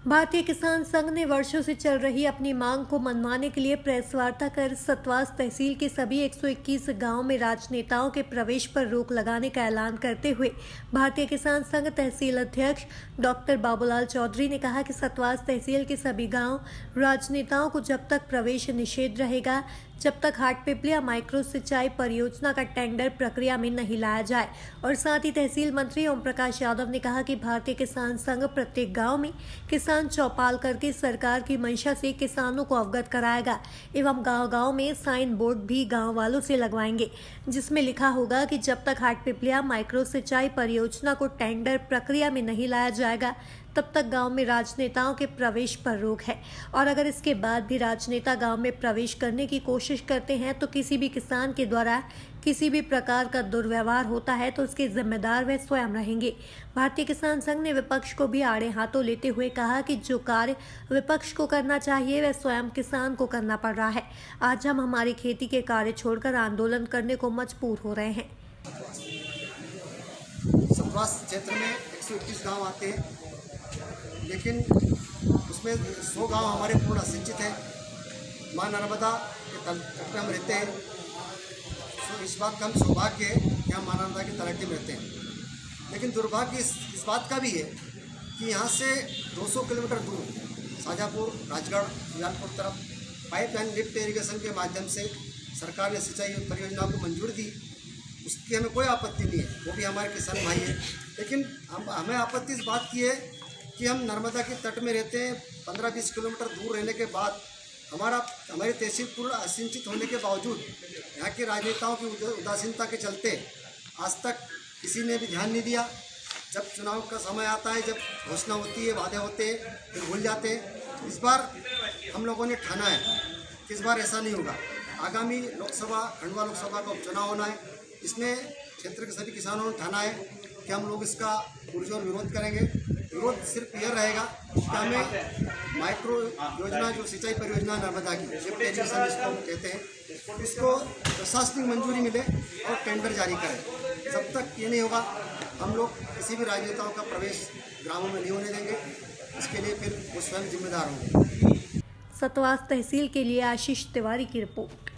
भारतीय किसान संघ ने वर्षों से चल रही अपनी मांग को मनवाने के लिए प्रेस वार्ता कर सतवास तहसील के सभी 121 गांवों में राजनेताओं के प्रवेश पर रोक लगाने का ऐलान करते हुए भारतीय किसान संघ तहसील अध्यक्ष डॉक्टर बाबूलाल चौधरी ने कहा कि सतवास तहसील के सभी गांव राजनेताओं को जब तक प्रवेश निषेध रहेगा, जब तक हाटपिपलिया माइक्रो सिंचाई परियोजना का टेंडर प्रक्रिया में नहीं लाया जाए। और साथ ही तहसील मंत्री ओम प्रकाश यादव ने कहा कि भारतीय किसान संघ प्रत्येक गांव में किसान चौपाल करके सरकार की मंशा से किसानों को अवगत कराएगा एवं गांव-गांव में साइन बोर्ड भी गांव वालों से लगवाएंगे, जिसमें लिखा होगा कि जब तक हाटपिपलिया माइक्रो सिंचाई परियोजना को टेंडर प्रक्रिया में नहीं लाया जाएगा तब तक गांव में राजनेताओं के प्रवेश पर रोक है। और अगर इसके बाद भी राजनेता गांव में प्रवेश करने की कोशिश करते हैं तो किसी भी किसान के द्वारा किसी भी प्रकार का दुर्व्यवहार होता है तो उसके जिम्मेदार वे स्वयं रहेंगे। भारतीय किसान संघ ने विपक्ष को भी आड़े हाथों लेते हुए कहा कि जो कार्य विपक्ष को करना चाहिए वह स्वयं किसान को करना पड़ रहा है। आज हम हमारी खेती के कार्य छोड़कर आंदोलन करने को मजबूर हो रहे हैं। सतवास क्षेत्र में 121 गाँव आते हैं, लेकिन उसमें 100 गांव हमारे पूर्ण असिंचित हैं। माँ नर्मदा के तट में हम रहते हैं, तो इस बात का हम सौभाग्य है कि हम माँ नर्मदा के तलहटी में रहते हैं। लेकिन दुर्भाग्य इस बात का भी है कि यहाँ से 200 किलोमीटर दूर शाजापुर, राजगढ़, जलालपुर तरफ पाइपलाइन लिफ्ट इरीगेशन के माध्यम से सरकार ने सिंचाई परियोजनाओं को मंजूरी दी। उसकी हमें कोई आपत्ति नहीं है, वो भी हमारे किसान भाई है। लेकिन हमें आपत्ति इस बात की है कि हम नर्मदा के तट में रहते हैं, 15-20 किलोमीटर दूर रहने के बाद हमारी तहसील पूर्ण असिंचित होने के बावजूद यहाँ के राजनेताओं की उदासीनता के चलते आज तक किसी ने भी ध्यान नहीं दिया। जब चुनाव का समय आता है, जब घोषणा होती है, वादे होते हैं, फिर भूल जाते हैं। इस बार हम लोगों ने ठाना है कि इस बार ऐसा नहीं होगा। आगामी लोकसभा, खंडवा लोकसभा का उपचुनाव होना है, इसमें क्षेत्र के सभी किसानों ने ठाना है कि हम लोग इसका पुरजोर विरोध करेंगे। विरोध सिर्फ यह रहेगा कि हमें माइक्रो योजना, जो सिंचाई परियोजना नर्मदा की लिफ्ट इरीगेशन जिसको हम कहते हैं, इसको प्रशासनिक मंजूरी मिले और टेंडर जारी करें। जब तक ये नहीं होगा हम लोग किसी भी राजनेताओं का प्रवेश ग्रामों में नहीं होने देंगे। इसके लिए फिर वो स्वयं जिम्मेदार होंगे। सतवास तहसील के लिए आशीष तिवारी की रिपोर्ट।